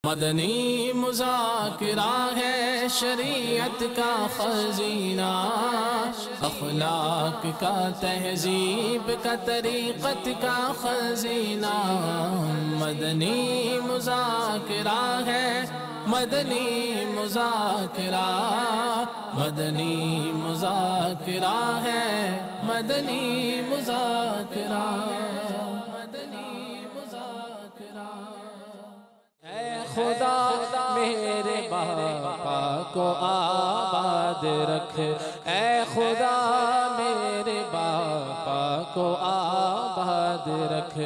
مدنی مذاکرہ ہے شریعت کا خزینہ، اخلاق کا تہذیب کا طریقت کا خزینہ، مدنی مذاکرہ ہے، مدنی مذاکرہ، مدنی مذاکرہ ہے، مدنی مذاکرہ، مدنی مذاکرہ۔ اے خدا میرے باپا کو آباد رکھ، اے خدا میرے باپا کو آباد رکھ،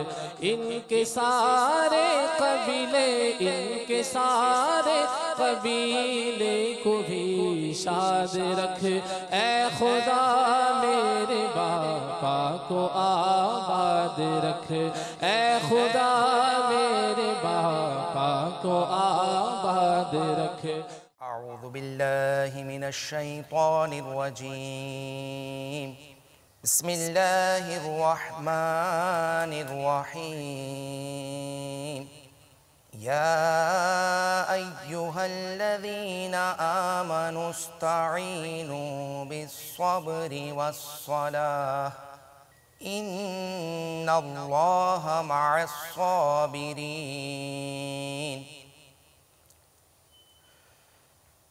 ان کے سارے قبیلے، ان کے سارے قبیلے کو بھی شاد رکھ، اے خدا میرے باپا کو آباد رکھ، اے خدا میرے باپا کو آباد رکھ۔ اعوذ باللہ من الشیطان الرجیم، بسم اللہ الرحمن الرحیم، یا ایہا الذین آمنوا استعینوا بالصبر والصلاة ان اللہ مع الصابرین،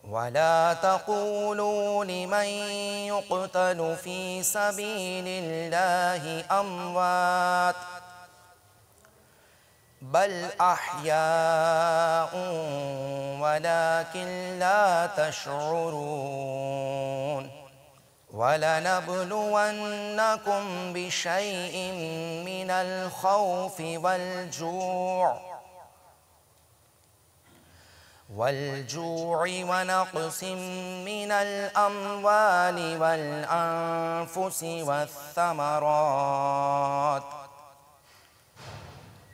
ولا تقولوا لمن يقتل في سبيل الله أموات بل أحياء ولكن لا تشعرون، ولنبلونكم بشيء من الخوف والجوع ونقص من الأموال والأنفس والثمرات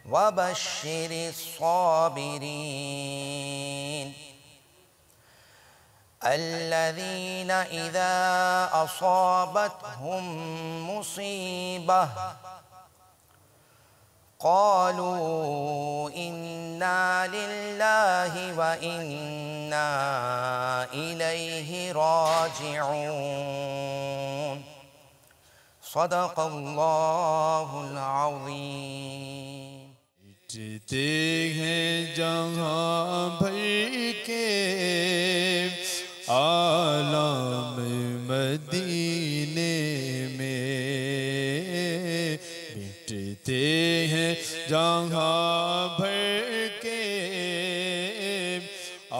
وبشر الصابرين الذين إذا أصابتهم مصيبة قالوا إنا لله وإنا إليه راجعون، صدق اللہ العظیم۔ جیتے ہیں جہاں بھر کے عالم مدینے میں، مٹتے ہیں جہاں بھر کے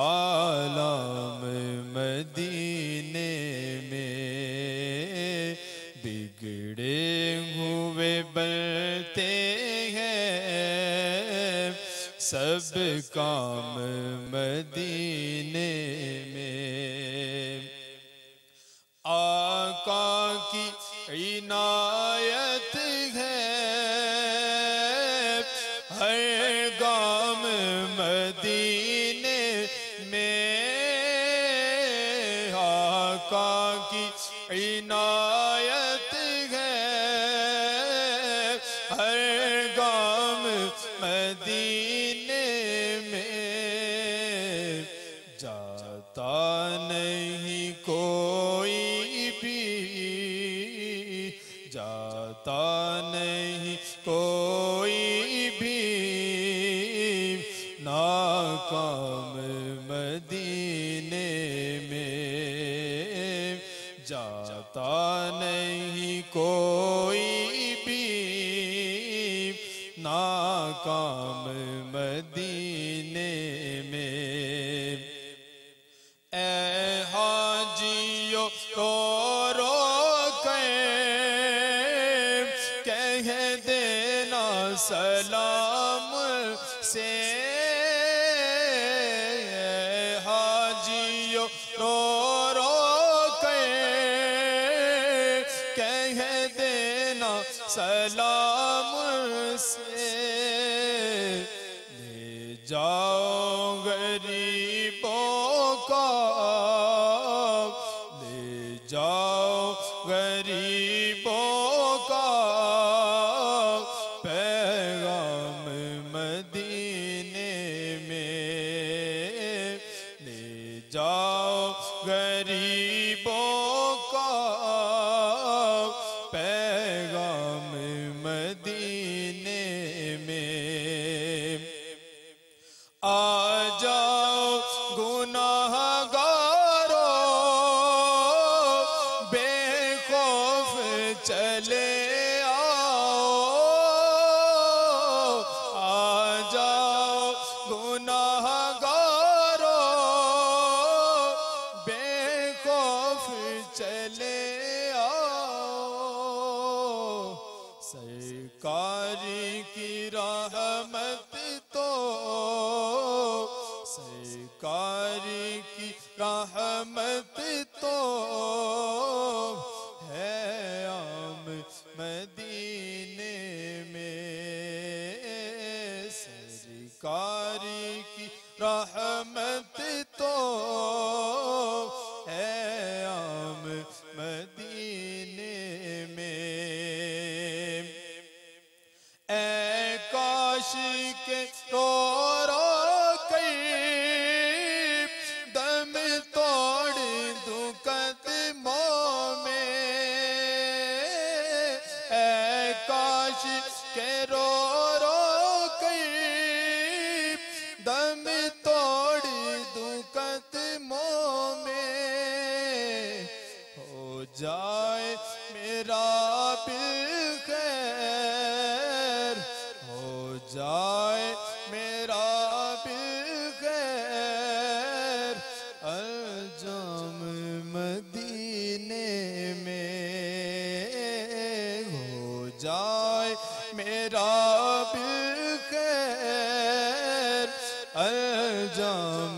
عالم مدینے میں، بگڑے ہوئے بنتے ہیں سب کام مدینے میں، آقا کی عنایت ہے ہر گام مدینے میں، آقا کی عنایت ہے ہر گام مدینے میں، جاتا نہیں کوئی بھی، جاتا نہیں کوئی بھی ناکام مدینے میں، جاتا نہیں کوئی بھی ناکام مدینے میں۔ اے حاجیو رو رو کر کہہ دینا سلام سے، اے حاجیو رو رو کر کہہ دینا سلام سے، لے جاؤ غریبوں کا، لے جاؤ غریبوں کا پیغام مدینے میں، آ جاؤ گناہ گارو بے خوف چلے آؤ، آ جاؤ گناہ گارو بے خوف چلے آؤ، سرکار کی رحمت تو، سرکار کی رحمت تو ہے عام مدینے میں، سرکار کی رحمت تو ہے عام مدینے میں، اے کاش کے رو رو کر دم توڑ دوں قدموں میں، اے کاش کے رو رو کر دم توڑ دوں قدموں میں، ہو جائے میرا بالخیر، ہو جائے میرا بالخیر الجام مدینے میں، ہو جائے میرا بالخیر الجام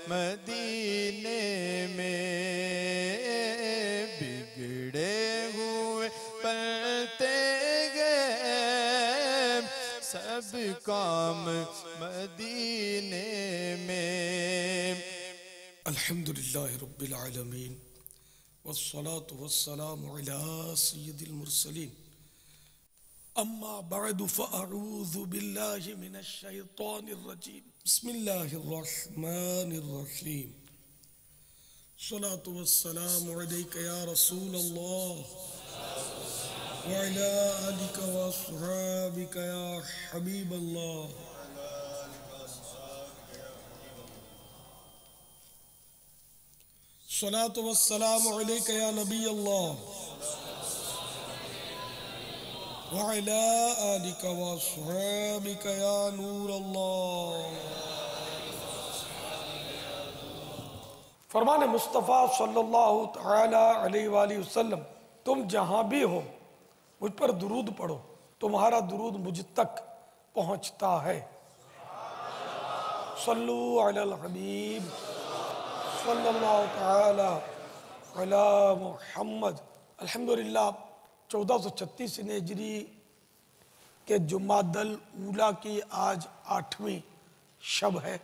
مدینے میں، بگڑے ہوئے پلتے گئے سب کام مدینے میں۔ الحمدللہ رب العالمین والصلاة والسلام على سید المرسلین، اما بعد فاعوذ باللہ من الشیطان الرجیم، بسم اللہ الرحمن الرحیم، الصلاة والسلام علیک یا رسول اللہ وعلى آلك وأصحابك يا حبيب الله، الصلاة والسلام عليك يا نبي الله وعلى آلك وأصحابك يا نور الله۔ فرمان مصطفیٰ صلی اللہ تعالی علیہ وآلہ وسلم، تم جہاں بھی ہو مجھ پر درود پڑھو، تمہارا درود مجھ تک پہنچتا ہے۔ صلو علی الحبیب صلی اللہ تعالی علی محمد۔ الحمدللہ 1436 ہجری کے جمادی الاولیٰ کی آج 8ویں شب ہے۔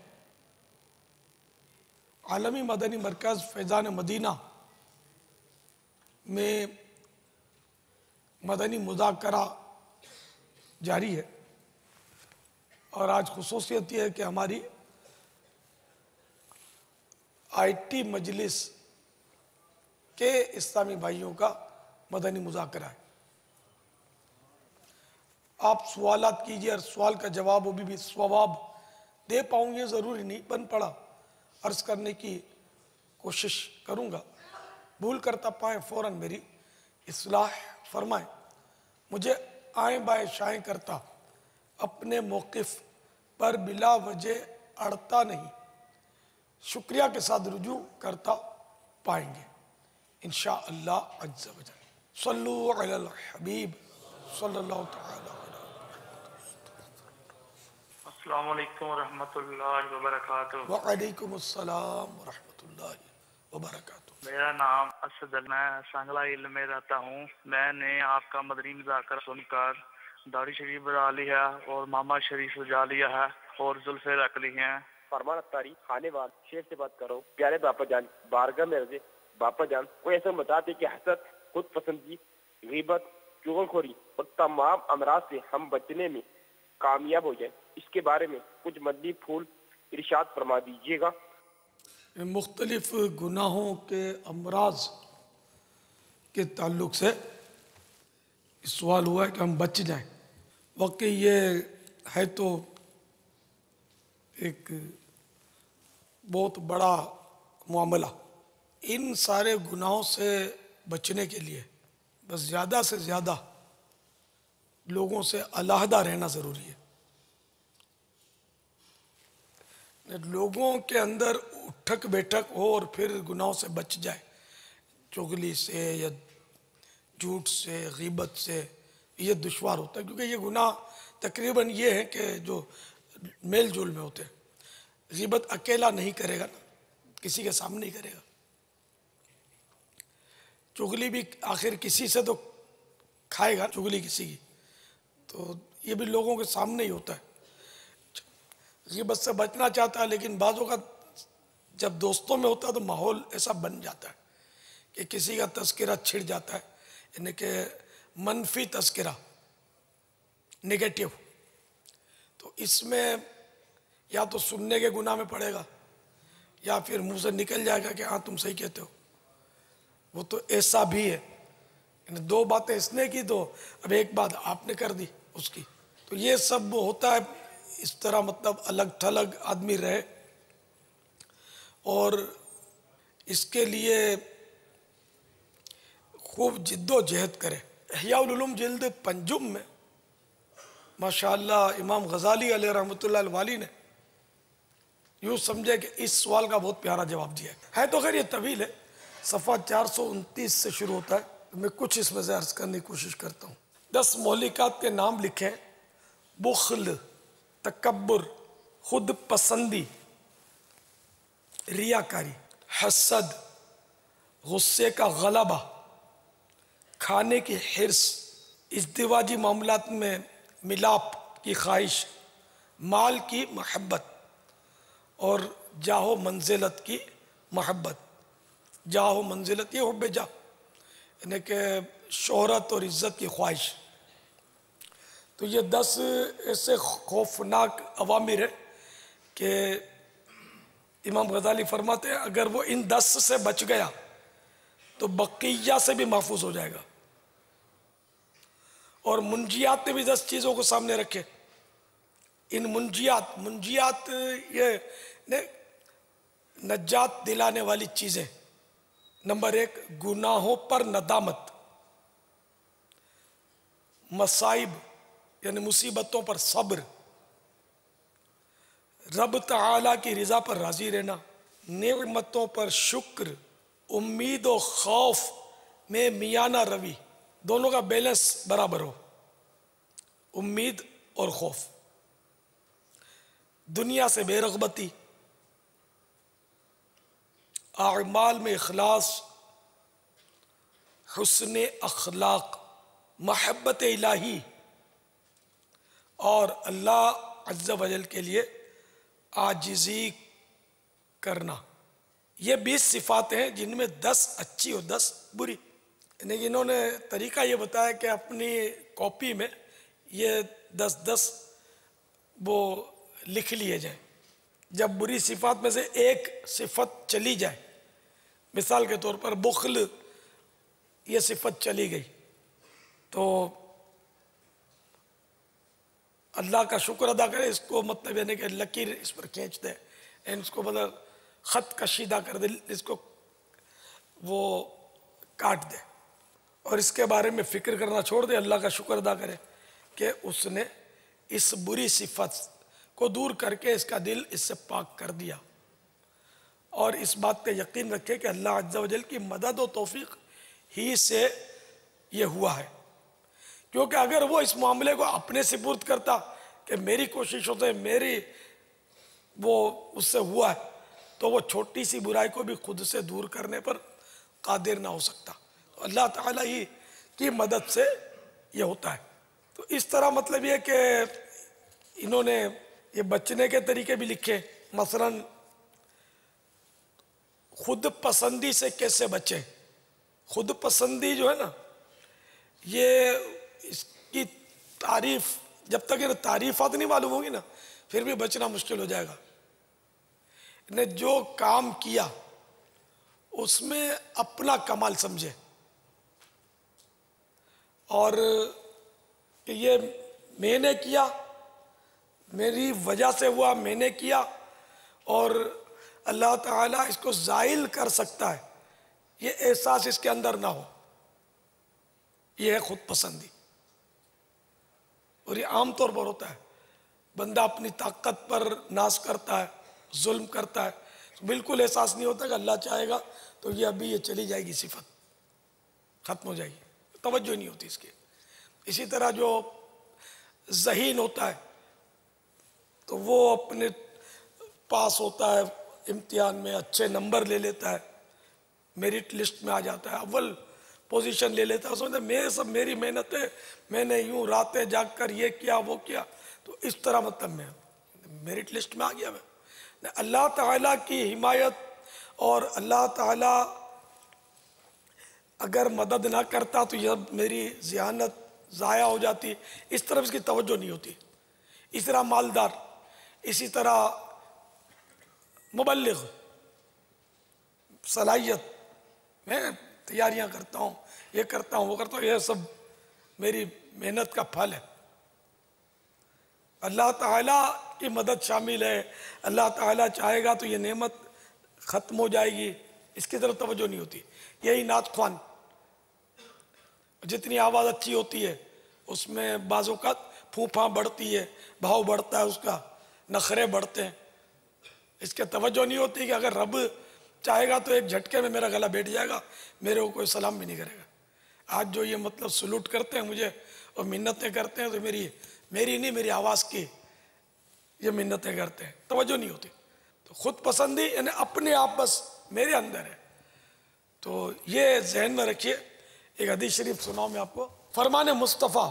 عالمی مدنی مرکز فیضان مدینہ میں مدنی مذاکرہ جاری ہے، اور آج خصوصیت یہ ہے کہ ہماری آئی ٹی مجلس کے اسلامی بھائیوں کا مدنی مذاکرہ ہے۔ آپ سوالات کیجئے، اور سوال کا جواب بھی ثواب دے پاؤں یہ ضروری نہیں، بن پڑا عرض کرنے کی کوشش کروں گا، بھول کرتا پائیں فوراً میری اصلاح فرمائیں، مجھے آئیں بائیں شائیں کرتا اپنے موقف پر بلا وجہ اڑتا نہیں، شکریہ کے ساتھ رجوع کرتا پائیں گے انشاءاللہ عز و جل۔ صلو علی الحبیب صلی اللہ تعالی علیہ۔ السلام علیکم ورحمۃ اللہ وبرکاتہ۔ وعلیکم السلام ورحمۃ اللہ وبرکاتہ۔ میرا نام اسد، میں سنگلا علم میں رہتا ہوں۔ میں نے آپ کا مدنی مذاکرہ سن کر داڑھی شریف بنا لی ہے اور ماما شریف سجا لیا ہے اور زلفیں رکھ لی ہیں۔ فرمان اتاری خانے وال شیر سے بات کرو، پیارے باپا جان بارگاہ میں رضے باپا جان کوئی ایسا بتاتے کہ حسد، خود پسندی، غیبت، چغل خوری اور تمام امراض سے ہم بچنے میں کامیاب ہو جائیں، اس کے بارے میں کچھ مدنی پھول ارشاد فرما دیجیے گا۔ مختلف گناہوں کے امراض کے تعلق سے سوال ہوا ہے کہ ہم بچ جائیں۔ واقعی یہ ہے تو ایک بہت بڑا معاملہ. ان سارے گناہوں سے بچنے کے لیے بس زیادہ سے زیادہ لوگوں سے علیحدہ رہنا ضروری ہے. لوگوں کے اندر اٹھک بیٹھک ہو اور پھر گناہوں سے بچ جائے، چغلی سے یا جھوٹ سے، غیبت سے، یہ دشوار ہوتا ہے، کیونکہ یہ گناہ تقریباً یہ ہے کہ جو میل جول میں ہوتے ہیں. غیبت اکیلا نہیں کرے گا نا، کسی کے سامنے ہی کرے گا. چغلی بھی آخر کسی سے تو کھائے گا، چغلی کسی کی، تو یہ بھی لوگوں کے سامنے ہی ہوتا ہے. غیبت سے بچنا چاہتا ہے، لیکن بعض اوقات جب دوستوں میں ہوتا ہے تو ماحول ایسا بن جاتا ہے کہ کسی کا تذکرہ چھڑ جاتا ہے، یعنی کہ منفی تذکرہ، نگیٹو. تو اس میں یا تو سننے کے گناہ میں پڑے گا یا پھر منہ سے نکل جائے گا کہ ہاں تم صحیح کہتے ہو. وہ تو ایسا بھی ہے، یعنی دو باتیں اس نے کی تو اب ایک بات آپ نے کر دی اس کی. تو یہ سب ہوتا ہے. اس طرح مطلب الگ تھلگ آدمی رہے، اور اس کے لیے خوب جد و جہد کرے. احیاء العلوم جلد 5 میں ماشاءاللہ امام غزالی علیہ رحمۃ اللہ الوالی نے یوں سمجھے کہ اس سوال کا بہت پیارا جواب دیا ہے. تو خیر یہ طویل ہے، صفحہ 429 سے شروع ہوتا ہے. میں کچھ اس میں سے عرض کرنے کی کوشش کرتا ہوں. 10 مہلکات کے نام لکھیں: بخل، تکبر، خود پسندی، ریاکاری، حسد، غصے کا غلبہ، کھانے کی حرص، ازدواجی معاملات میں ملاپ کی خواہش، مال کی محبت، اور جاہ و منزلت کی محبت. جاہ و منزلت یہ حب جاہ، یعنی کہ شہرت اور عزت کی خواہش. تو یہ 10 ایسے خوفناک عوامر ہیں کہ امام غزالی فرماتے ہیں اگر وہ ان 10 سے بچ گیا تو بقیہ سے بھی محفوظ ہو جائے گا. اور منجیات نے بھی 10 چیزوں کو سامنے رکھے. ان منجیات یہ نجات دلانے والی چیزیں. نمبر 1، گناہوں پر ندامت، مصائب یعنی مصیبتوں پر صبر، رب تعالیٰ کی رضا پر راضی رہنا، نعمتوں پر شکر، امید و خوف میں میانہ روی، دونوں کا بیلنس برابر ہو، امید اور خوف. دنیا سے بے رغبتی، اعمال میں اخلاص، حسن اخلاق، محبت الہی، اور اللہ عز و جل کے لیے عاجزی کرنا. یہ 20 صفات ہیں جن میں 10 اچھی اور 10 بری. یعنی انہوں نے طریقہ یہ بتایا کہ اپنی کاپی میں یہ 10 وہ لکھ لیے جائیں. جب بری صفات میں سے ایک صفت چلی جائے، مثال کے طور پر بخل، یہ صفت چلی گئی، تو اللہ کا شکر ادا کرے. اس کو مطلب یعنی کہ لکیر اس پر کھینچ دے، اس کو مطلب خط کشیدہ کر دے، اس کو وہ کاٹ دے، اور اس کے بارے میں فکر کرنا چھوڑ دے. اللہ کا شکر ادا کرے کہ اس نے اس بری صفت کو دور کر کے اس کا دل اس سے پاک کر دیا. اور اس بات پہ یقین رکھے کہ اللہ عز و جل کی مدد و توفیق ہی سے یہ ہوا ہے. کیونکہ اگر وہ اس معاملے کو اپنے سپرد کرتا کہ میری کوششوں سے میری وہ اس سے ہوا ہے، تو وہ چھوٹی سی برائی کو بھی خود سے دور کرنے پر قادر نہ ہو سکتا. تو اللہ تعالیٰ ہی کی مدد سے یہ ہوتا ہے. تو اس طرح مطلب یہ کہ انہوں نے یہ بچنے کے طریقے بھی لکھے. مثلا خود پسندی سے کیسے بچیں. خود پسندی جو ہے نا، یہ اس کی تعریف جب تک یہ تعریفات نہیں معلوم ہوگی نا، پھر بھی بچنا مشکل ہو جائے گا. نے جو کام کیا اس میں اپنا کمال سمجھے، اور کہ یہ میں نے کیا، میری وجہ سے ہوا، میں نے کیا، اور اللہ تعالیٰ اس کو زائل کر سکتا ہے، یہ احساس اس کے اندر نہ ہو، یہ ہے خود پسندی۔ اور یہ عام طور پر ہوتا ہے، بندہ اپنی طاقت پر ناز کرتا ہے، ظلم کرتا ہے، بالکل احساس نہیں ہوتا کہ اللہ چاہے گا تو یہ ابھی یہ چلی جائے گی، صفت ختم ہو جائے گی، توجہ نہیں ہوتی اس کی۔ اسی طرح جو ذہین ہوتا ہے تو وہ اپنے پاس ہوتا ہے امتحان میں، اچھے نمبر لے لیتا ہے، میرٹ لسٹ میں آ جاتا ہے، اول پوزیشن لے لیتا ہے، سمجھتا ہے میں سب میری محنت ہے، میں نے یوں راتیں جاگ کر یہ کیا وہ کیا، تو اس طرح مطلب میں میرٹ لسٹ میں آ گیا میں۔ اللہ تعالیٰ کی حمایت اور اللہ تعالیٰ اگر مدد نہ کرتا تو یہ میری ذہانت ضائع ہو جاتی، اس طرف اس کی توجہ نہیں ہوتی۔ اس طرح مالدار، اسی طرح مبلغ، صلاحیت، میں تیاریاں کرتا ہوں، یہ کرتا ہوں وہ کرتا ہوں، یہ سب میری محنت کا پھل ہے۔ اللہ تعالیٰ کی مدد شامل ہے، اللہ تعالیٰ چاہے گا تو یہ نعمت ختم ہو جائے گی، اس کی طرف توجہ نہیں ہوتی۔ یہی نعت خوان، جتنی آواز اچھی ہوتی ہے اس میں بعض اوقات پھوپھاں بڑھتی ہے، بھاؤ بڑھتا ہے، اس کا نخرے بڑھتے ہیں، اس کے توجہ نہیں ہوتی کہ اگر رب چاہے گا تو ایک جھٹکے میں میرا گلا بیٹھ جائے گا، میرے کو کوئی سلام بھی نہیں کرے گا۔ آج جو یہ مطلب سلوٹ کرتے ہیں مجھے اور منتیں کرتے ہیں تو میری نہیں، میری آواز کی یہ منتیں کرتے ہیں، توجہ نہیں ہوتی۔ تو خود پسندی یعنی اپنے آپ بس میرے اندر ہے، تو یہ ذہن میں رکھیے۔ ایک حدیث شریف سناؤں میں آپ کو، فرمان مصطفیٰ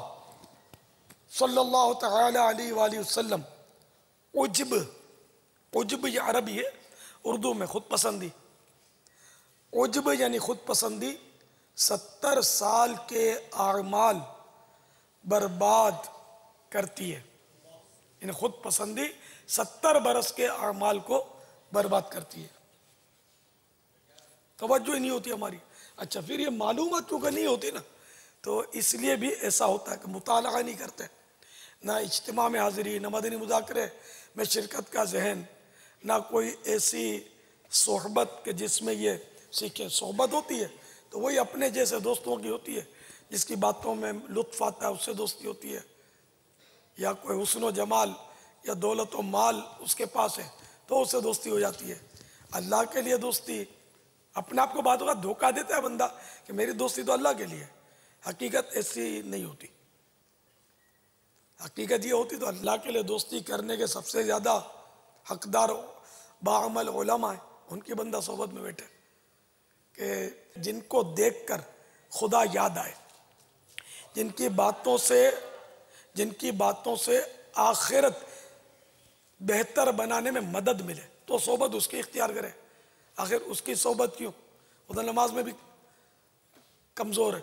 صلی اللہ تعالی علیہ وآلہ وسلم، عجب یہ عربی ہے، اردو میں خود پسندی، عجب یعنی خود پسندی 70 سال کے اعمال برباد کرتی ہے، یعنی خود پسندی 70 برس کے اعمال کو برباد کرتی ہے، توجہ ہی نہیں ہوتی ہماری۔ اچھا پھر یہ معلومات کیونکہ نہیں ہوتی نا، تو اس لیے بھی ایسا ہوتا ہے کہ مطالعہ نہیں کرتے، نہ اجتماع میں حاضری، نہ مدنی مذاکرے میں شرکت کا ذہن، نہ کوئی ایسی صحبت کہ جس میں یہ سیکھیں۔ صحبت ہوتی ہے تو وہی اپنے جیسے دوستوں کی ہوتی ہے، جس کی باتوں میں لطف آتا ہے اس سے دوستی ہوتی ہے، یا کوئی حسن و جمال یا دولت و مال اس کے پاس ہے تو اس سے دوستی ہو جاتی ہے۔ اللہ کے لیے دوستی، اپنے آپ کو بعض اوقات دھوکہ دیتا ہے بندہ کہ میری دوستی تو اللہ کے لیے ہے، حقیقت ایسی نہیں ہوتی۔ حقیقت یہ ہوتی تو اللہ کے لیے دوستی کرنے کے سب سے زیادہ حقدار باعمل علماء ہیں، ان کی بندہ صحبت میں بیٹھے کہ جن کو دیکھ کر خدا یاد آئے، جن کی باتوں سے آخرت بہتر بنانے میں مدد ملے تو صحبت اس کی اختیار کرے۔ آخر اس کی صحبت کیوں؟ خدا نماز میں بھی کمزور ہے،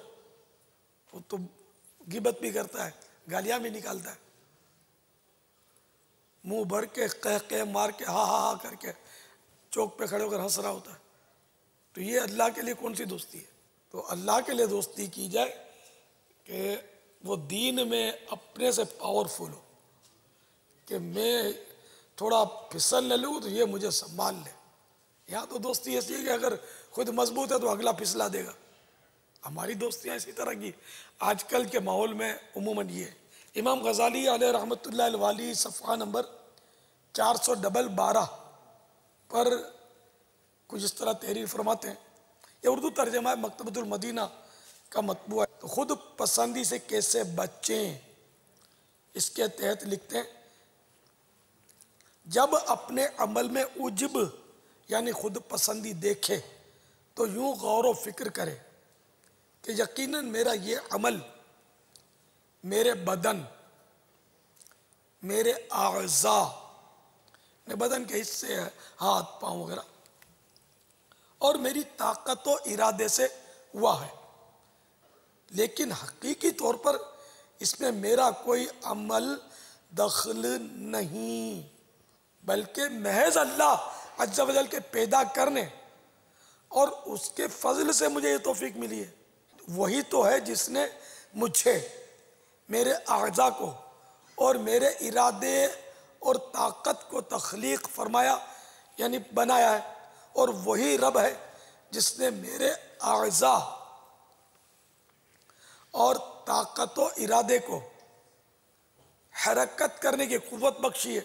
وہ تو غیبت بھی کرتا ہے، گالیاں بھی نکالتا ہے، منہ بھر کے قہقہ مار کے ہاں ہاں ہاں کر کے چوک پہ کھڑے ہو کر ہنس رہا ہوتا ہے، تو یہ اللہ کے لیے کون سی دوستی ہے؟ تو اللہ کے لیے دوستی کی جائے کہ وہ دین میں اپنے سے پاورفل ہو، کہ میں تھوڑا پھسلنے لوں تو یہ مجھے سنبھال لے۔ یہاں تو دوستی ایسی ہے کہ اگر خود مضبوط ہے تو اگلا پھسلا دے گا۔ ہماری دوستیاں اسی طرح کی آج کل کے ماحول میں عموماً یہ ہے۔ امام غزالی علیہ رحمۃ اللہ الوالی صفحہ نمبر 412 پر کچھ اس طرح تحریر فرماتے ہیں، یہ اردو ترجمہ ہے، مکتبۃ المدینہ کا مطبوع ہے۔ تو خود پسندی سے کیسے بچیں، اس کے تحت لکھتے ہیں، جب اپنے عمل میں عجب یعنی خود پسندی دیکھے تو یوں غور و فکر کرے کہ یقیناً میرا یہ عمل میرے بدن، میرے اعضاء، بدن کے حصے ہاتھ پاؤں وغیرہ، اور میری طاقت و ارادے سے ہوا ہے، لیکن حقیقی طور پر اس میں میرا کوئی عمل دخل نہیں، بلکہ محض اللہ عز و جل کے پیدا کرنے اور اس کے فضل سے مجھے یہ توفیق ملی ہے۔ وہی تو ہے جس نے مجھے، میرے اعضاء کو اور میرے ارادے اور طاقت کو تخلیق فرمایا یعنی بنایا ہے، اور وہی رب ہے جس نے میرے اعضاء اور طاقت و ارادے کو حرکت کرنے کی قوت بخشی ہے۔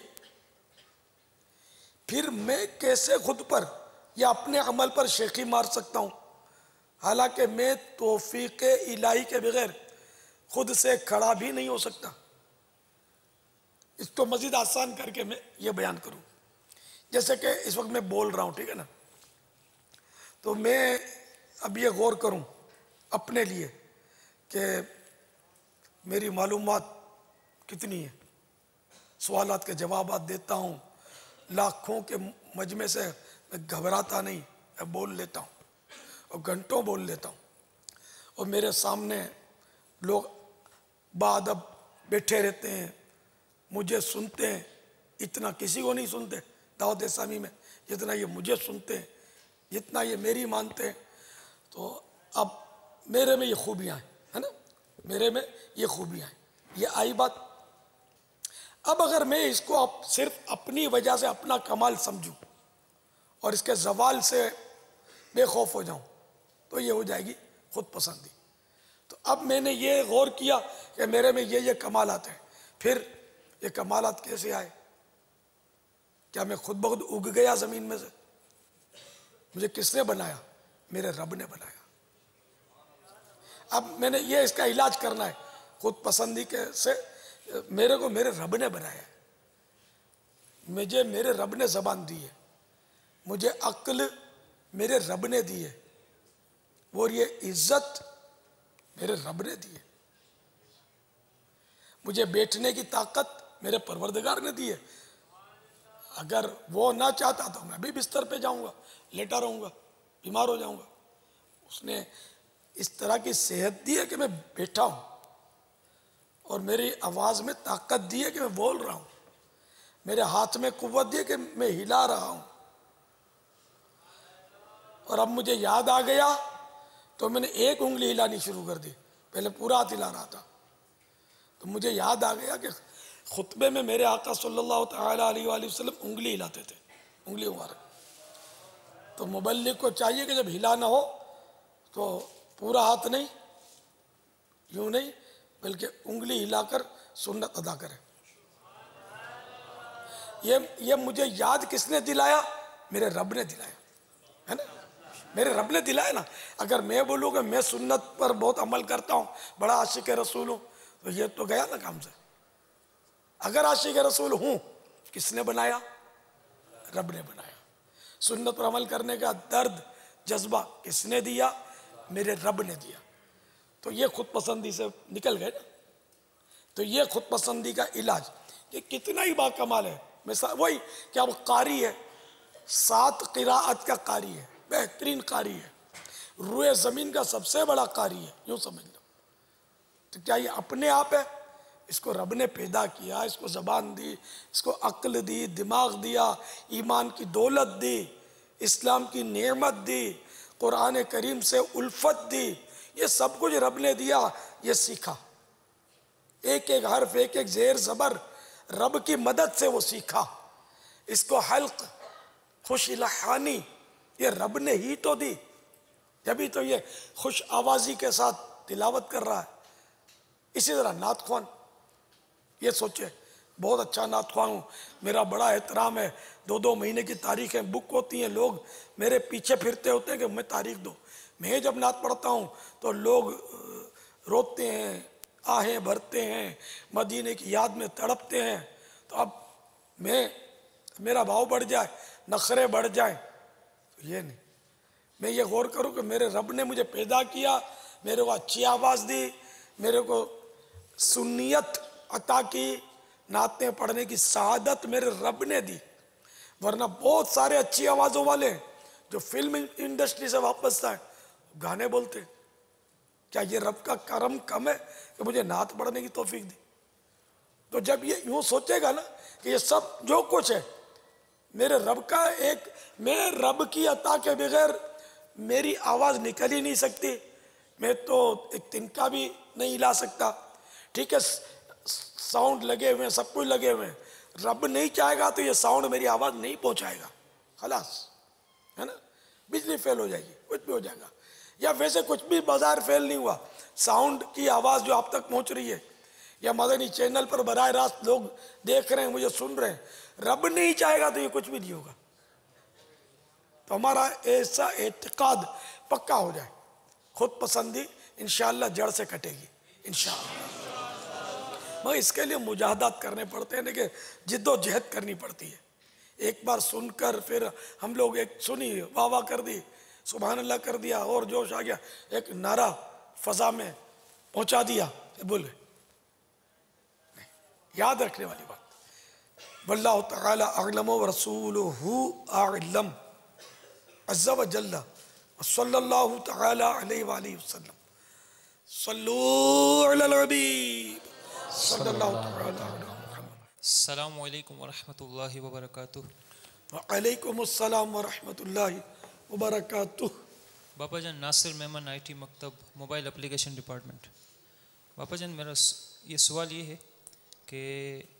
پھر میں کیسے خود پر یا اپنے عمل پر شیخی مار سکتا ہوں، حالانکہ میں توفیق الہی کے بغیر خود سے کھڑا بھی نہیں ہو سکتا۔ اس کو مزید آسان کر کے میں یہ بیان کروں، جیسے کہ اس وقت میں بول رہا ہوں، ٹھیک ہے نا، تو میں اب یہ غور کروں اپنے لیے کہ میری معلومات کتنی ہیں، سوالات کے جوابات دیتا ہوں، لاکھوں کے مجمع سے میں گھبراتا نہیں، میں بول لیتا ہوں اور گھنٹوں بول لیتا ہوں، اور میرے سامنے لوگ باادب بیٹھے رہتے ہیں، مجھے سنتے ہیں، اتنا کسی کو نہیں سنتے دعوت اسلامی میں جتنا یہ مجھے سنتے ہیں، جتنا یہ میری مانتے ہیں۔ تو اب میرے میں یہ خوبیاں ہیں، ہے نا، میرے میں یہ خوبیاں ہیں، یہ آئی بات۔ اب اگر میں اس کو صرف اپنی وجہ سے اپنا کمال سمجھوں اور اس کے زوال سے بے خوف ہو جاؤں تو یہ ہو جائے گی خود پسندی۔ تو اب میں نے یہ غور کیا کہ میرے میں یہ کمالات ہیں، پھر یہ کمالات کیسے آئے؟ کیا میں خود بخود اگ گیا زمین میں سے؟ مجھے کس نے بنایا؟ میرے رب نے بنایا۔ اب میں نے یہ اس کا علاج کرنا ہے خود پسندی کے سے، میرے کو میرے رب نے بنایا ہے، مجھے میرے رب نے زبان دی ہے، مجھے عقل میرے رب نے دی ہے، اور یہ عزت میرے رب نے دی ہے، مجھے بیٹھنے کی طاقت میرے پروردگار نے دی ہے۔ اگر وہ نہ چاہتا تو میں بھی بستر پہ جاؤں گا، لیٹا رہوں گا، بیمار ہو جاؤں گا۔ اس نے اس طرح کی صحت دی ہے کہ میں بیٹھا ہوں، اور میری آواز میں طاقت دی ہے کہ میں بول رہا ہوں، میرے ہاتھ میں قوت دی ہے کہ میں ہلا رہا ہوں۔ اور اب مجھے یاد آ گیا تو میں نے ایک انگلی ہلانی شروع کر دی، پہلے پورا ہاتھ ہلا رہا تھا۔ تو مجھے یاد آ گیا کہ خطبے میں میرے آقا صلی اللہ تعالی علیہ وآلہ وسلم انگلی ہلاتے تھے، انگلی مبارک۔ تو مبلغ کو چاہیے کہ جب ہلانا ہو تو پورا ہاتھ نہیں، یوں نہیں، بلکہ انگلی ہلا کر سنت ادا کرے۔ یہ مجھے یاد کس نے دلایا؟ میرے رب نے دلایا ہے نا، میرے رب نے دلایا نا۔ اگر میں بولوں کہ میں سنت پر بہت عمل کرتا ہوں، بڑا عاشق رسول ہوں، تو یہ تو گیا نا کام سے۔ اگر عاشق رسول ہوں، کس نے بنایا؟ رب نے بنایا۔ سنت پر عمل کرنے کا درد جذبہ کس نے دیا؟ میرے رب نے دیا۔ تو یہ خود پسندی سے نکل گئے نا۔ تو یہ خود پسندی کا علاج یہ کتنا ہی باکمال ہے۔ وہی کہ اب قاری ہے، 7 قراءت کا قاری ہے، بہترین قاری ہے، روئے زمین کا سب سے بڑا قاری ہے، یوں سمجھ لو۔ تو کیا یہ اپنے آپ ہے؟ اس کو رب نے پیدا کیا، اس کو زبان دی، اس کو عقل دی، دماغ دیا، ایمان کی دولت دی، اسلام کی نعمت دی، قرآن کریم سے الفت دی، یہ سب کچھ رب نے دیا۔ یہ سیکھا، ایک ایک حرف، ایک ایک زیر زبر رب کی مدد سے وہ سیکھا۔ اس کو حلق، خوش لحانی، یہ رب نے ہی تو دی، جبھی تو یہ خوش آوازی کے ساتھ تلاوت کر رہا ہے۔ اسی طرح نعت خوان، یہ سوچے بہت اچھا نعت خواں ہوں، میرا بڑا احترام ہے، 2 مہینے کی تاریخیں بک ہوتی ہیں، لوگ میرے پیچھے پھرتے ہوتے ہیں کہ میں تاریخ دو۔ میں جب نعت پڑھتا ہوں تو لوگ روتے ہیں، آہیں بھرتے ہیں، مدینے کی یاد میں تڑپتے ہیں۔ تو اب میرا بھاؤ بڑھ جائے، نخرے بڑھ جائیں، تو یہ نہیں، میں یہ غور کروں کہ میرے رب نے مجھے پیدا کیا، میرے کو اچھی آواز دی، میرے کو سنیت عطا کی، نعتیں پڑھنے کی سعادت میرے رب نے دی۔ ورنہ بہت سارے اچھی آوازوں والے جو فلم انڈسٹری سے واپس آئے گانے بولتے، کیا یہ رب کا کرم کم ہے کہ مجھے نعت پڑھنے کی توفیق دی؟ تو جب یہ یوں سوچے گا نا کہ یہ سب جو کچھ ہے میرے رب کا، ایک میں رب کی عطا کے بغیر میری آواز نکل ہی نہیں سکتی، میں تو ایک تنکا بھی نہیں ہلا سکتا، ٹھیک ہے، ساؤنڈ لگے ہوئے ہیں، سب کچھ لگے ہوئے ہیں، رب نہیں چاہے گا تو یہ ساؤنڈ میری آواز نہیں پہنچائے گا، خلاص، ہے نا، بجلی فیل ہو جائے گی، کچھ بھی ہو جائے گا، یا ویسے کچھ بھی بازار فیل نہیں ہوا، ساؤنڈ کی آواز جو آپ تک پہنچ رہی ہے، یا مدنی چینل پر براہ راست لوگ دیکھ رہے ہیں، مجھے سن رہے ہیں، رب نہیں چاہے گا تو یہ کچھ بھی نہیں ہوگا۔ تو ہمارا ایسا اعتقاد پکا ہو جائے، خود پسندی انشاءاللہ جڑ سے کٹے گی انشاءاللہ۔ مگر اس کے لیے مجاہدات کرنے پڑتے ہیں، کہ جد و جہد کرنی پڑتی ہے۔ ایک بار سن کر پھر ہم لوگ ایک سنی، واہ واہ کر دی، سبحان اللہ کر دیا، اور جوش آ گیا، ایک نعرہ فضا میں پہنچا دیا، بول گئے، یاد رکھنے والی بات۔ واللہ تعالی اعلم ورسولہ اعلم عز و جل، صلی اللہ تعالی علیہ وآلہ وسلم، صلو علی الحبیب صلی اللہ تعالی علیہ وسلم۔ السلام علیکم ورحمۃ اللہ وبرکاتہ۔ وعلیکم السلام ورحمۃ اللہ وبرکاتہ۔ باپا جان ناصر میمن آئی ٹی مکتب موبائل اپلیکیشن ڈپارٹمنٹ۔ باپا جان میرا یہ سوال یہ ہے کہ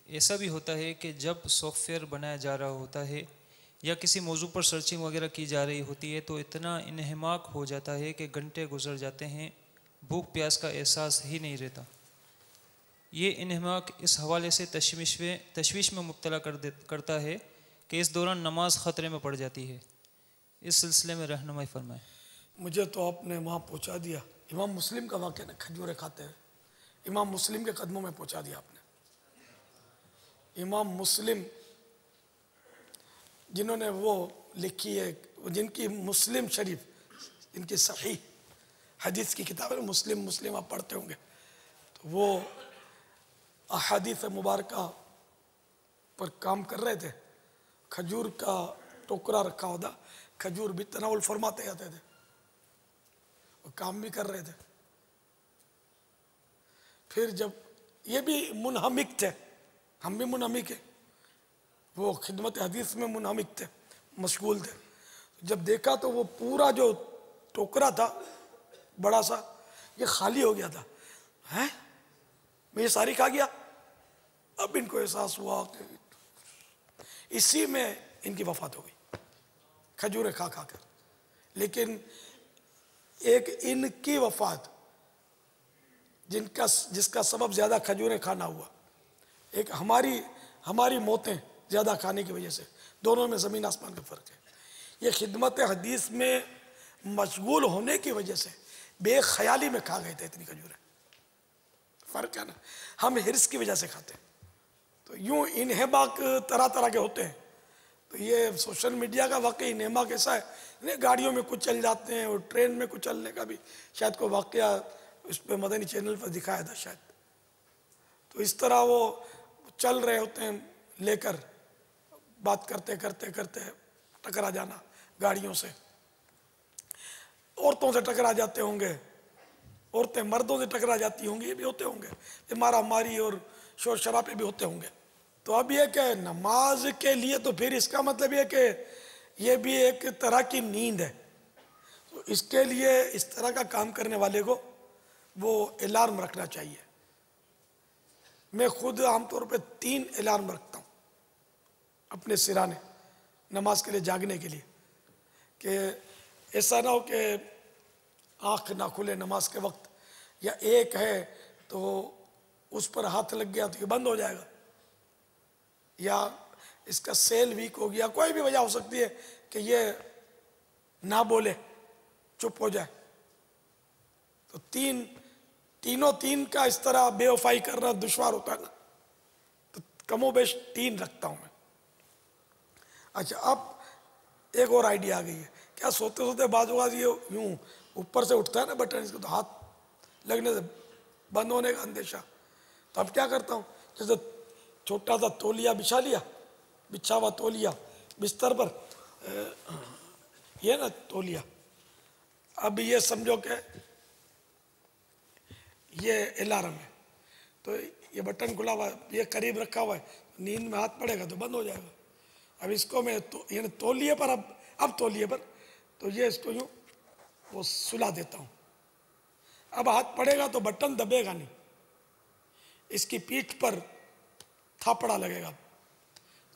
ایسا بھی ہوتا ہے کہ جب سافٹ ویئر بنایا جا رہا ہوتا ہے یا کسی موضوع پر سرچنگ وغیرہ کی جا رہی ہوتی ہے تو اتنا انہماک ہو جاتا ہے کہ گھنٹے گزر جاتے ہیں، بھوک پیاس کا احساس ہی نہیں رہتا۔ یہ انہماک اس حوالے سے تشویش میں مبتلا کرتا ہے کہ اس دوران نماز خطرے میں پڑ جاتی ہے۔ اس سلسلے میں رہنمائی فرمائیں۔ مجھے تو آپ نے وہاں پہنچا دیا، امام مسلم کا واقعہ نا، کھجورے کھاتے ہیں، امام مسلم کے قدموں میں پہنچا دیا آپ نے۔ امام مسلم جنہوں نے وہ لکھی ہے، جن کی مسلم شریف، ان کی صحیح حدیث کی کتاب ہے، مسلم آپ پڑھتے ہوں گے، تو وہ احادیث مبارکہ پر کام کر رہے تھے، کھجور کا ٹوکرا رکھا ہوتا، کھجور بھی تناول فرماتے جاتے تھے، وہ کام بھی کر رہے تھے۔ پھر جب یہ بھی منہمک تھے، ہم بھی منہمک ہیں، وہ خدمت حدیث میں منہمک تھے، مشغول تھے، جب دیکھا تو وہ پورا جو ٹوکرا تھا بڑا سا، یہ خالی ہو گیا تھا، ہیں میں یہ ساری کھا گیا۔ اب ان کو احساس ہوا کہ اسی میں ان کی وفات ہو گئی، کھجوریں کھا کھا کر۔ لیکن ایک ان کی وفات جس کا سبب زیادہ کھجوریں کھانا ہوا، ایک ہماری موتیں زیادہ کھانے کی وجہ سے، دونوں میں زمین آسمان کا فرق ہے۔ یہ خدمت حدیث میں مشغول ہونے کی وجہ سے بے خیالی میں کھا گئے تھے اتنی کھجوریں، فرق ہے نا، ہم حرص کی وجہ سے کھاتے ہیں۔ تو یوں انہماک طرح طرح کے ہوتے ہیں۔ تو یہ سوشل میڈیا کا واقعی انہماک ایسا ہے، گاڑیوں میں کچھ چل جاتے ہیں، اور ٹرین میں کچھ چلنے کا بھی شاید کوئی واقعہ اس پہ مدنی چینل پر دکھایا تھا شاید۔ تو اس طرح وہ چل رہے ہوتے ہیں لے کر، بات کرتے کرتے کرتے ٹکرا جانا گاڑیوں سے، عورتوں سے ٹکرا جاتے ہوں گے، عورتیں مردوں سے ٹکرا جاتی ہوں گی، یہ بھی ہوتے ہوں گے، مارا ماری اور شور شرابے بھی ہوتے ہوں گے۔ تو اب یہ کہ نماز کے لیے تو پھر اس کا مطلب یہ کہ یہ بھی ایک طرح کی نیند ہے، تو اس کے لیے اس طرح کا کام کرنے والے کو وہ الارم رکھنا چاہیے۔ میں خود عام طور پہ 3 الارم رکھتا ہوں اپنے سرانے، نماز کے لیے جاگنے کے لیے، کہ ایسا نہ ہو کہ آنکھ نہ کھلے نماز کے وقت، یا ایک ہے تو اس پر ہاتھ لگ گیا تو یہ بند ہو جائے گا، یا اس کا سیل ویک ہو گیا، کوئی بھی وجہ ہو سکتی ہے کہ یہ نہ بولے، چپ ہو جائے۔ تو تین کا اس طرح بے وفائی کرنا دشوار ہوتا ہے نا، تو کم و بیش 3 رکھتا ہوں میں۔ اچھا، اب ایک اور آئیڈیا آ گئی ہے، کیا سوتے سوتے بعض اوقات یہ یوں اوپر سے اٹھتا ہے نا بٹن، اس کو تو ہاتھ لگنے سے بند ہونے کا اندیشہ، تو اب کیا کرتا ہوں، جیسے چھوٹا سا تولیہ بچھا لیا، بچھا ہوا تولیہ بستر پر، یہ نا تولیہ، اب یہ سمجھو کہ یہ الارم ہے، تو یہ بٹن کھلا ہوا ہے، یہ قریب رکھا ہوا ہے، نیند میں ہاتھ پڑے گا تو بند ہو جائے گا۔ اب اس کو میں یعنی تولیے پر، اب تولیے پر، تو یہ اس کو یوں وہ سلا دیتا ہوں، اب ہاتھ پڑے گا تو بٹن دبے گا نہیں، اس کی پیٹھ پر تھاپڑا لگے گا،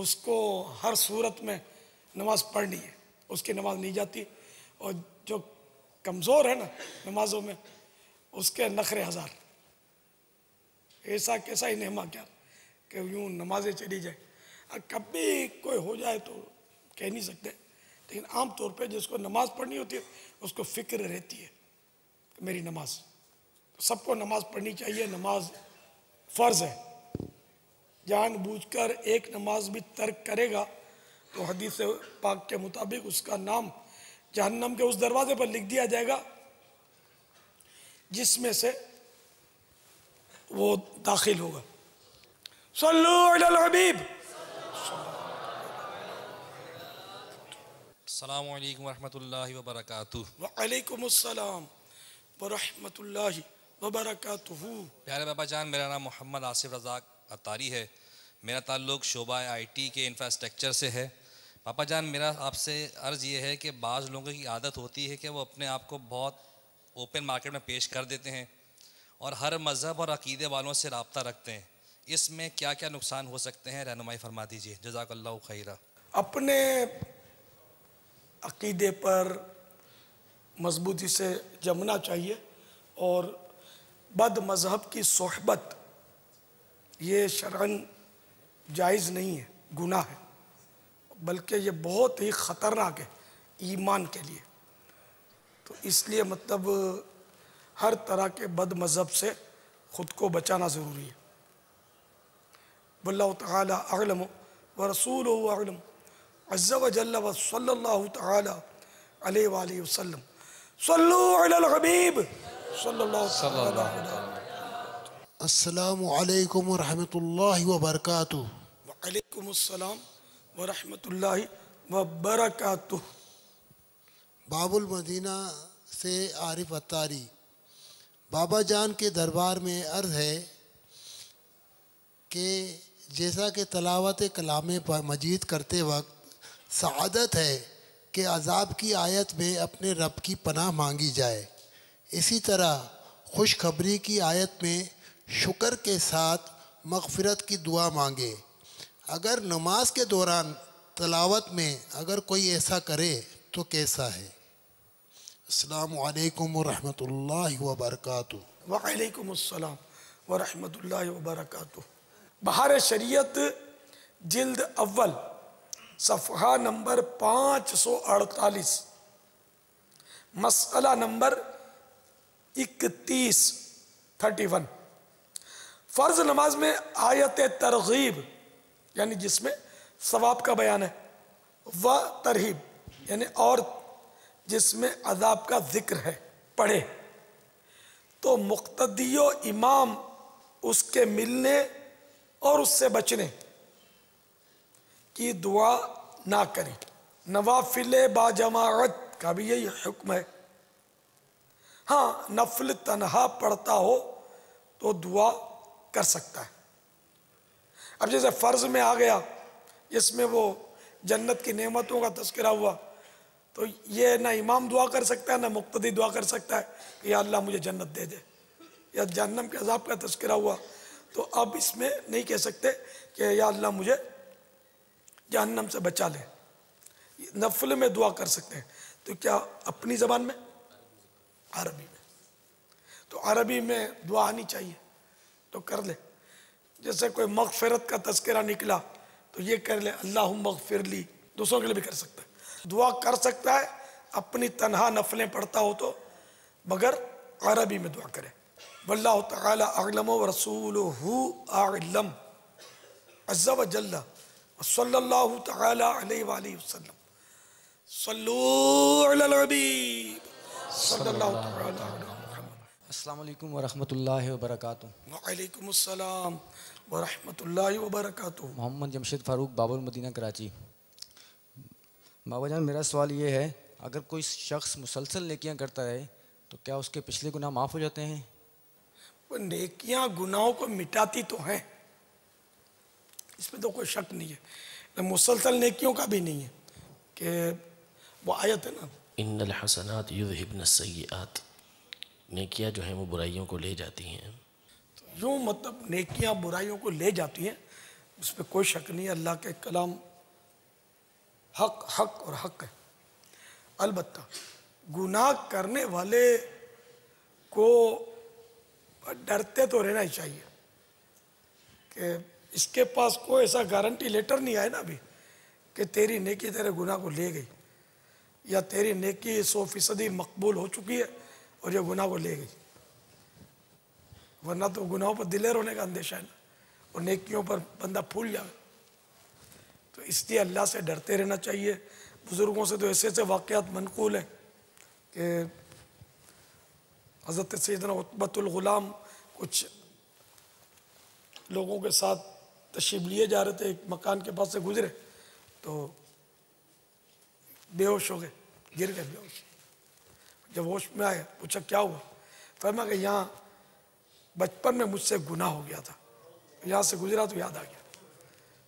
اس کو ہر صورت میں نماز پڑھنی ہے، اس کی نماز نہیں جاتی. اور جو کمزور ہے نا نمازوں میں، اس کے نخرے ہزار. ایسا کیسا ہی نعمہ کیا کہ یوں نمازیں چلی جائیں. کبھی کوئی ہو جائے تو کہہ نہیں سکتے، لیکن عام طور پہ جس کو نماز پڑھنی ہوتی ہے اس کو فکر رہتی ہے کہ میری نماز. سب کو نماز پڑھنی چاہیے، نماز فرض ہے. جان بوجھ کر ایک نماز بھی ترک کرے گا تو حدیث پاک کے مطابق اس کا نام جہنم کے اس دروازے پر لکھ دیا جائے گا جس میں سے وہ داخل ہوگا. صلو علی الحبیب. السلام علیکم ورحمۃ اللہ وبرکاتہ. وعلیکم السلام ورحمۃ اللہ وبرکاتہ. پیارے بابا جان، میرا نام محمد آصف رضا عطاری ہے. میرا تعلق شعبہ IT کے انفراسٹرکچر سے ہے. پاپا جان، میرا آپ سے عرض یہ ہے کہ بعض لوگوں کی عادت ہوتی ہے کہ وہ اپنے آپ کو بہت اوپن مارکیٹ میں پیش کر دیتے ہیں اور ہر مذہب اور عقیدے والوں سے رابطہ رکھتے ہیں. اس میں کیا کیا نقصان ہو سکتے ہیں، رہنمائی فرما دیجیے. جزاک اللہ خیرہ. اپنے عقیدے پر مضبوطی سے جمنا چاہیے، اور بد مذہب کی صحبت یہ شرعاً جائز نہیں ہے، گناہ ہے، بلکہ یہ بہت ہی خطرناک ہے ایمان کے لیے. تو اس لیے مطلب ہر طرح کے بد مذہب سے خود کو بچانا ضروری ہے. واللہ تعالی اعلم ورسولہ اعلم عز وجل وصلی اللہ تعالی علیہ وآلہ وسلم. صلو علی الحبیب صلی اللہ علیہ وسلم. السلام علیکم ورحمۃ اللہ وبرکاتہ. وعلیکم السلام ورحمۃ اللہ وبرکاتہ. باب المدینہ سے عارف عطاری. بابا جان کے دربار میں عرض ہے کہ جیسا کہ تلاوت کلام مجید کرتے وقت سعادت ہے کہ عذاب کی آیت میں اپنے رب کی پناہ مانگی جائے، اسی طرح خوشخبری کی آیت میں شکر کے ساتھ مغفرت کی دعا مانگے. اگر نماز کے دوران تلاوت میں اگر کوئی ایسا کرے تو کیسا ہے؟ السلام علیکم ورحمۃ اللہ وبرکاتہ. وعلیکم السلام ورحمۃ اللہ وبرکاتہ. بہار شریعت جلد اول صفحہ نمبر 548، مسئلہ نمبر 31 فرض نماز میں آیت ترغیب یعنی جس میں ثواب کا بیان ہے، و ترہیب یعنی اور جس میں عذاب کا ذکر ہے، پڑھے تو مقتدی و امام اس کے ملنے اور اس سے بچنے کی دعا نہ کریں. نوافل با جماعت کا بھی یہی حکم ہے. ہاں نفل تنہا پڑھتا ہو تو دعا کر سکتا ہے. اب جیسے فرض میں آ گیا جس میں وہ جنت کی نعمتوں کا تذکرہ ہوا، تو یہ نہ امام دعا کر سکتا ہے نہ مقتدی دعا کر سکتا ہے کہ یا اللہ مجھے جنت دے دے. یا جہنم کے عذاب کا تذکرہ ہوا تو اب اس میں نہیں کہہ سکتے کہ یا اللہ مجھے جہنم سے بچا لے. نفل میں دعا کر سکتے ہیں. تو کیا اپنی زبان میں؟ عربی میں. تو عربی میں دعا آنی چاہیے تو کر لے. جیسے کوئی مغفرت کا تذکرہ نکلا تو یہ کر لے اللہم اغفر لی. دوسروں کے لیے بھی کر سکتا ہے، دعا کر سکتا ہے. اپنی تنہا نفلیں پڑھتا ہو تو مگر عربی میں دعا کرے. واللہ تعالی اعلم ورسولہ اعلم عز وجل صلی اللہ تعالی علیہ وآلہ وسلم. صلو علی الحبیب صلی اللہ تعالی علیہ وسلم. السلام علیکم ورحمۃ اللہ وبرکاتہ. وعلیکم السلام ورحمۃ اللہ وبرکاتہ. محمد جمشید فاروق، باب المدینہ، کراچی. بابا جان میرا سوال یہ ہے، اگر کوئی شخص مسلسل نیکیاں کرتا رہے تو کیا اس کے پچھلے گناہ معاف ہو جاتے ہیں؟ نیکیاں گناہوں کو مٹاتی تو ہیں، اس میں تو کوئی شک نہیں ہے. مسلسل نیکیوں کا بھی نہیں ہے کہ وہ آیت ہے نا ان الحسنات یذہبن السیئات، نیکیاں جو ہیں وہ برائیوں کو لے جاتی ہیں. یوں مطلب نیکیاں برائیوں کو لے جاتی ہیں اس میں کوئی شک نہیں ہے، اللہ کے کلام حق اور حق ہے۔ البتہ گناہ کرنے والے کو ڈرتے تو رہنا ہی چاہیے کہ اس کے پاس کوئی ایسا گارنٹی لیٹر نہیں آئے نا ابھی کہ تیری نیکی تیرے گناہ کو لے گئی، یا تیری نیکی 100% مقبول ہو چکی ہے اور یہ گناہ کو لے گئی، ورنہ تو گناہوں پر دلیر ہونے کا اندیشہ ہے نا، اور نیکیوں پر بندہ پھول جائے۔ تو اس لیے اللہ سے ڈرتے رہنا چاہیے۔ بزرگوں سے تو ایسے ایسے واقعات منقول ہیں کہ حضرت سیدنا عتبۃ الغلام کچھ لوگوں کے ساتھ تشریف لیے جا رہے تھے، ایک مکان کے پاس سے گزرے تو بے ہوش ہو گئے، گر گئے بے ہوش۔ جب ہوش میں آئے پوچھا کیا ہوا، فرمایا کہ یہاں بچپن میں مجھ سے گناہ ہو گیا تھا، یہاں سے گزرا تو یاد آ گیا۔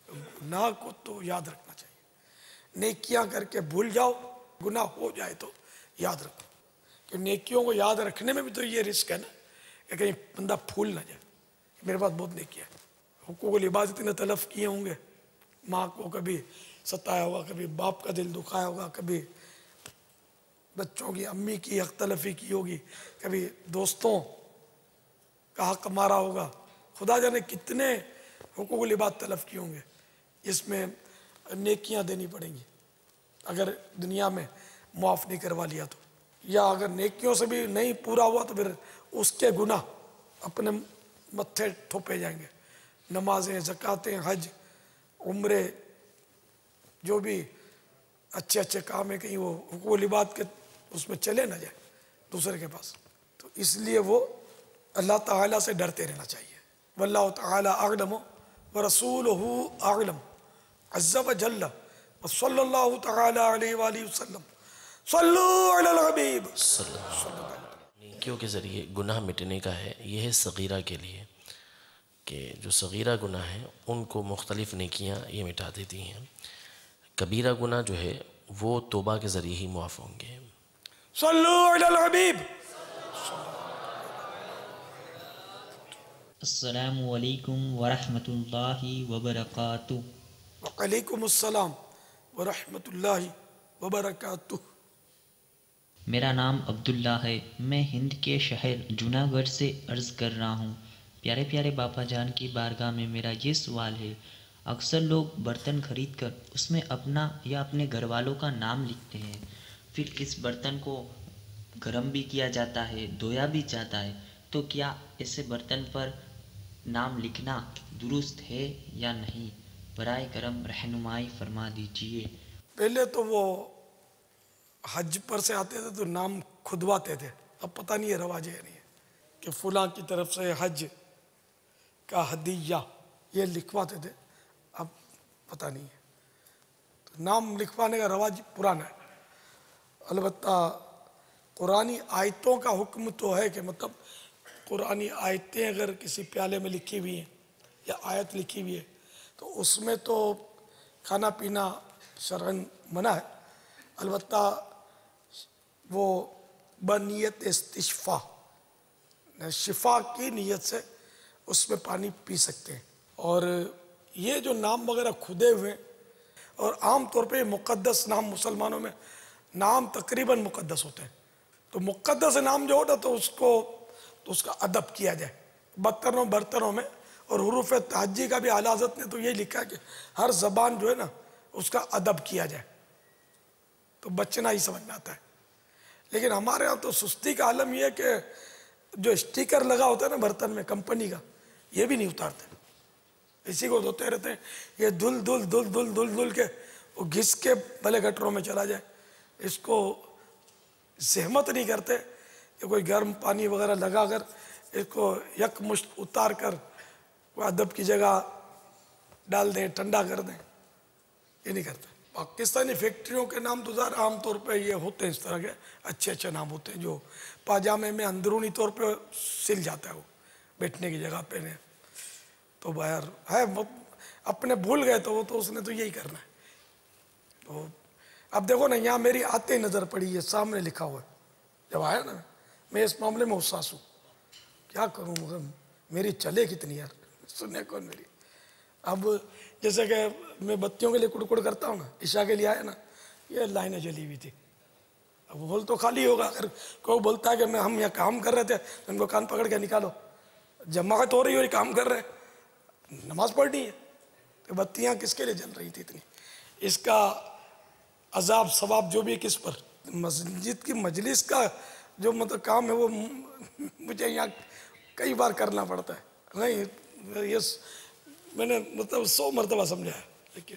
گناہ کو تو یاد رکھنا چاہیے، نیکیاں کر کے بھول جاؤ، گناہ ہو جائے تو یاد رکھو، کہ نیکیوں کو یاد رکھنے میں بھی تو یہ رسک ہے نا کہ کہیں بندہ پھول نہ جائے۔ میرے پاس بہت نیکیاں ہیں، حقوق العباد اتنے تلف کیے ہوں گے، ماں کو کبھی ستایا ہوگا، کبھی باپ کا دل دکھایا ہوگا، کبھی بچوں کی امی کی حق تلفی کی ہوگی، کبھی دوستوں کا حق مارا ہوگا، خدا جانے کتنے حقوق العباد تلف کیے ہوں گے۔ اس میں نیکیاں دینی پڑیں گی اگر دنیا میں معاف نہیں کروا لیا تو، یا اگر نیکیوں سے بھی نہیں پورا ہوا تو پھر اس کے گناہ اپنے متھے تھوپے جائیں گے۔ نمازیں، زکوٰۃیں، حج، عمرے، جو بھی اچھے اچھے کام ہیں، کہیں وہ حقوق العباد کے اس میں چلے نہ جائیں دوسرے کے پاس۔ تو اس لیے وہ اللہ تعالیٰ سے ڈرتے رہنا چاہیے۔ واللہ تعالیٰ اعلم ورسولہ اعلم عز وجل وصلی اللہ تعالیٰ علیہ وآلہ وسلم صلو علی الحبیب۔ نیکیوں کے ذریعے گناہ مٹنے کا ہے، یہ ہے صغیرہ کے لیے، کہ جو صغیرہ گناہ ہیں ان کو مختلف نیکیاں یہ مٹا دیتی ہیں۔ کبیرہ گناہ جو ہے وہ توبہ کے ذریعے ہی معاف ہوں گے۔ صلو علی الحبیب۔ السلام علیکم ورحمۃ اللہ وبرکاتہ۔ وعلیکم السلام ورحمۃ اللہ وبرکاتہ۔ میرا نام عبداللہ ہے، میں ہند کے شہر جوناگڑھ سے عرض کر رہا ہوں۔ پیارے پیارے باپا جان کی بارگاہ میں میرا یہ سوال ہے، اکثر لوگ برتن خرید کر اس میں اپنا یا اپنے گھر والوں کا نام لکھتے ہیں، پھر اس برتن کو گرم بھی کیا جاتا ہے، دھویا بھی جاتا ہے، تو کیا ایسے برتن پر نام لکھنا درست ہے یا نہیں؟ برائے کرم رہنمائی فرما دیجیے۔ پہلے تو وہ حج پر سے آتے تھے تو نام کھدواتے تھے، اب پتہ نہیں ہے رواج ہے یا نہیں ہے کہ فلاں کی طرف سے حج کا ہدیہ یہ لکھواتے تھے، اب پتہ نہیں ہے۔ تو نام لکھوانے کا رواج پرانا ہے۔ البتہ قرآنی آیتوں کا حکم تو ہے کہ مطلب قرآنی آیتیں اگر کسی پیالے میں لکھی ہوئی ہیں یا آیت لکھی ہوئی ہے تو اس میں تو کھانا پینا شرعاً منع ہے، البتہ وہ بنیت استشفاء، شفا کی نیت سے اس میں پانی پی سکتے ہیں۔ اور یہ جو نام وغیرہ کھدے ہوئے اور عام طور پہ مقدس نام، مسلمانوں میں نام تقریباً مقدس ہوتے ہیں، تو مقدس نام جو ہوتا تو اس کا ادب کیا جائے برتنوں میں۔ اور حروف تہجی کا بھی اعلیٰ حضرت نے تو یہ لکھا کہ ہر زبان جو ہے نا اس کا ادب کیا جائے، تو بچنا ہی سمجھ میں آتا ہے۔ لیکن ہمارے ہاں تو سستی کا عالم یہ ہے کہ جو اسٹیکر لگا ہوتا ہے نا برتن میں کمپنی کا، یہ بھی نہیں اتارتے، اسی کو دھوتے رہتے ہیں۔ یہ دھل دھل دھل دھل دھل دھل کے وہ گھس کے بھلے گٹروں میں چلا جائے، اس کو زحمت نہیں کرتے کہ کوئی گرم پانی وغیرہ لگا کر اس کو یک مشت اتار کر کوئی ادب کی جگہ ڈال دیں، ٹھنڈا کر دیں، یہ نہیں کرتے۔ پاکستانی فیکٹریوں کے نام تو ظاہر عام طور پہ یہ ہوتے ہیں، اس طرح کے اچھے اچھے نام ہوتے ہیں جو پاجامے میں اندرونی طور پہ سل جاتا ہے، وہ بیٹھنے کی جگہ پہ تو باہر ہے، اپنے بھول گئے تو وہ تو اس نے تو یہی کرنا ہے۔ تو اب دیکھو نا، یہاں میری آتے ہی نظر پڑی، یہ سامنے لکھا ہوا ہے، جب آیا نا میں اس معاملے میں حساس ہوں، کیا کروں، مگر میری چلے کتنی یار، سننے کون میری۔ اب جیسے کہ میں بتیوں کے لیے کڑکڑ کرتا ہوں نا، عشاء کے لیے آیا نا، یہ لائنیں جلی ہوئی تھی، اب ہال تو خالی ہوگا، اگر کوئی بولتا ہے کہ ہم یہاں کام کر رہے تھے تو ان کو کان پکڑ کے نکالو، جماعت ہو رہی ہو رہی، کام کر رہے ہیں، نماز پڑھنی ہے، تو بتیاں کس کے لیے جل رہی تھی اتنی؟ اس کا عذاب ثواب جو بھی کس پر؟ مسجد کی مجلس کا جو مطلب کام ہے وہ مجھے یہاں کئی بار کرنا پڑتا ہے، نہیں یہ میں نے مطلب 100 مرتبہ سمجھا ہے، لیکن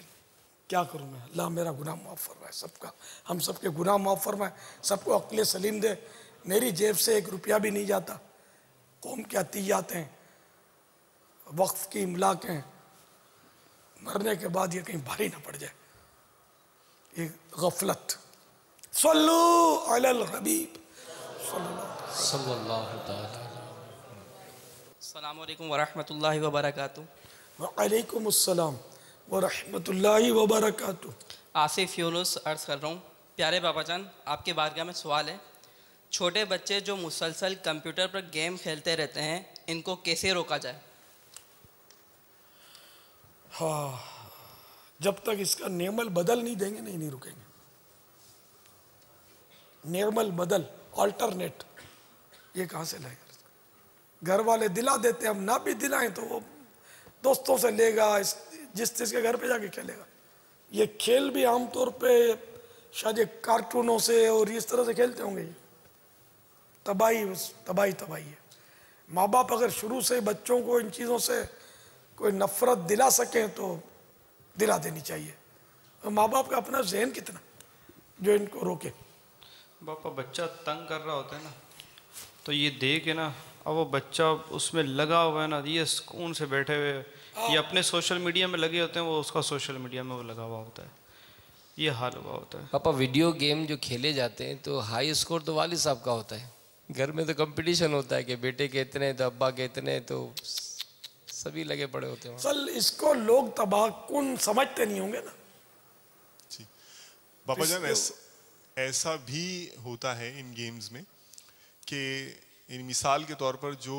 کیا کروں میں؟ اللہ میرا گناہ معاف فرمائے، سب کا، ہم سب کے گناہ معاف فرمائے، سب کو عقل سلیم دے۔ میری جیب سے 1 روپیہ بھی نہیں جاتا، قوم کے عطیات ہیں، وقف کی املاک ہیں، مرنے کے بعد یہ کہیں بھاری نہ پڑ جائے، یہ غفلت۔ صلو علی الحبیب صلی اللہ تعالی۔ السلام علیکم ورحمۃ اللہ وبرکاتہ۔ وعلیکم السلام ورحمۃ اللہ وبرکاتہ۔ آصف یونس عرض کر رہا ہوں، پیارے بابا جان آپ کے بارگاہ میں سوال ہے، چھوٹے بچے جو مسلسل کمپیوٹر پر گیم کھیلتے رہتے ہیں ان کو کیسے روکا جائے؟ ہاں، جب تک اس کا نعم البدل نہیں دیں گے نہیں رکیں گے۔ نعم البدل، آلٹرنیٹ، یہ کہاں سے لائے گا؟ گھر والے دلا دیتے ہیں، ہم نہ بھی دلائیں تو وہ دوستوں سے لے گا، جس کے گھر پہ جا کے کھیلے گا۔ یہ کھیل بھی عام طور پہ شاید یہ کارٹونوں سے اور اس طرح سے کھیلتے ہوں گے، تباہی تباہی ہے۔ ماں باپ اگر شروع سے بچوں کو ان چیزوں سے کوئی نفرت دلا سکیں تو دلا دینی چاہیے۔ ماں باپ کا اپنا ذہن کتنا جو ان کو روکے۔ باپا بچہ تنگ کر رہا ہوتا ہے نا، تو یہ دیکھ کے نا، اب وہ بچہ اس میں لگا ہوا ہے نا، یہ سکون سے بیٹھے ہوئے، یہ اپنے سوشل میڈیا میں لگے ہوتے ہیں، وہ اس کا سوشل میڈیا میں وہ لگا ہوا ہوتا ہے، یہ حال ہوا ہوتا ہے۔ پاپا ویڈیو گیم جو کھیلے جاتے ہیں تو ہائی اسکور تو والد صاحب کا ہوتا ہے، گھر میں تو کمپٹیشن ہوتا ہے کہ بیٹے کے اتنے تو ابا کے اتنے، تو سبھی لگے پڑے ہوتے ہیں۔ اصل اس کو لوگ تباہ کن سمجھتے نہیں ہوں گے نا۔ جی بابا جان، ایسا بھی ہوتا ہے ان گیمز میں کہ مثال کے طور پر جو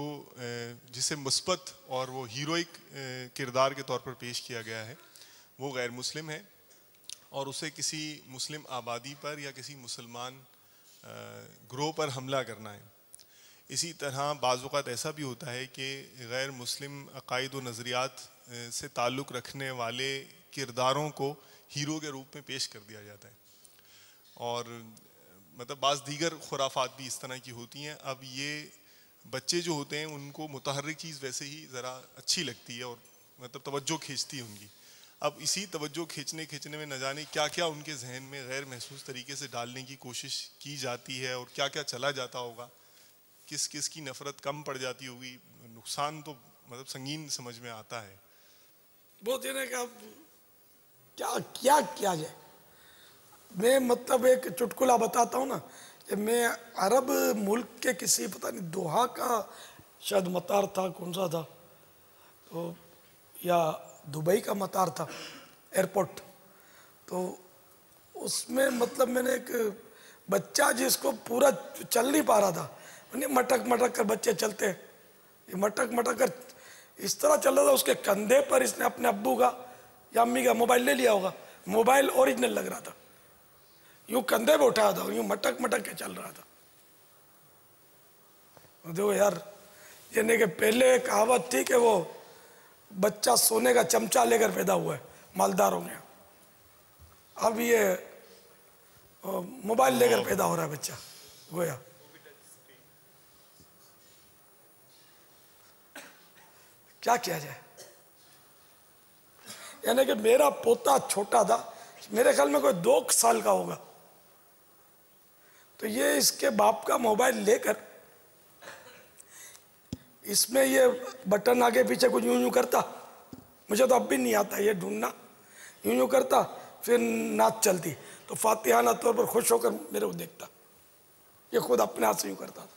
جسے مثبت اور وہ ہیروئک کردار کے طور پر پیش کیا گیا ہے وہ غیر مسلم ہے، اور اسے کسی مسلم آبادی پر یا کسی مسلمان گروہ پر حملہ کرنا ہے۔ اسی طرح بعض اوقات ایسا بھی ہوتا ہے کہ غیر مسلم عقائد و نظریات سے تعلق رکھنے والے کرداروں کو ہیرو کے روپ میں پیش کر دیا جاتا ہے، اور مطلب بعض دیگر خرافات بھی اس طرح کی ہوتی ہیں۔ اب یہ بچے جو ہوتے ہیں ان کو متحرک چیز ویسے ہی ذرا اچھی لگتی ہے اور مطلب توجہ کھینچتی ہے ان کی۔ اب اسی توجہ کھینچنے میں نہ جانے کیا کیا ان کے ذہن میں غیر محسوس طریقے سے ڈالنے کی کوشش کی جاتی ہے، اور کیا کیا چلا جاتا ہوگا، کس کس کی نفرت کم پڑ جاتی ہوگی، نقصان تو مطلب سنگین سمجھ میں آتا ہے۔ بہت یہ کیا کیا جائے۔ میں مطلب ایک چٹکلا بتاتا ہوں نا، کہ میں عرب ملک کے کسی پتہ نہیں دوحہ کا شاید مطار تھا، کون سا تھا، تو یا دبئی کا مطار تھا، ایئرپورٹ، تو اس میں مطلب میں نے ایک بچہ جس کو پورا چل نہیں پا رہا تھا، مٹک مٹک کر بچے چلتے ہیں، یہ مٹک مٹک کر اس طرح چل رہا تھا، اس کے کندھے پر اس نے اپنے ابو کا یا امی کا موبائل لے لیا ہوگا، موبائل اوریجنل لگ رہا تھا، یوں کندھے پہ اٹھایا تھا، یوں مٹک مٹک کے چل رہا تھا۔ دیکھو یار، یعنی کہ پہلے ایک کہاوت تھی کہ وہ بچہ سونے کا چمچہ لے کر پیدا ہوا ہے مالداروں میں، اب یہ موبائل لے کر پیدا ہو رہا ہے بچہ گویا۔ کیا کیا جائے؟ یعنی کہ میرا پوتا چھوٹا تھا، میرے خیال میں کوئی 2 سال کا ہوگا، تو یہ اس کے باپ کا موبائل لے کر اس میں یہ بٹن آگے پیچھے کچھ یوں یوں کرتا، مجھے تو اب بھی نہیں آتا یہ ڈھونڈنا، یوں یوں کرتا، پھر نعت چلتی، تو فاتحانہ طور پر خوش ہو کر میرے کو دیکھتا، یہ خود اپنے ہاتھ سے یوں کرتا تھا۔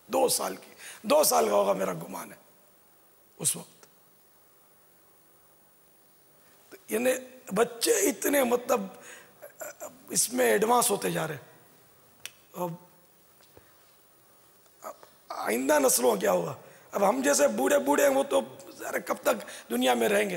2 سال کا ہوگا میرا گمان ہے اس وقت۔ یعنی بچے اتنے مطلب اس میں ایڈوانس ہوتے جا رہے ہیں، اب آئندہ نسلوں کیا ہوگا؟ اب ہم جیسے بوڑھے ہیں وہ تو کب تک دنیا میں رہیں گے،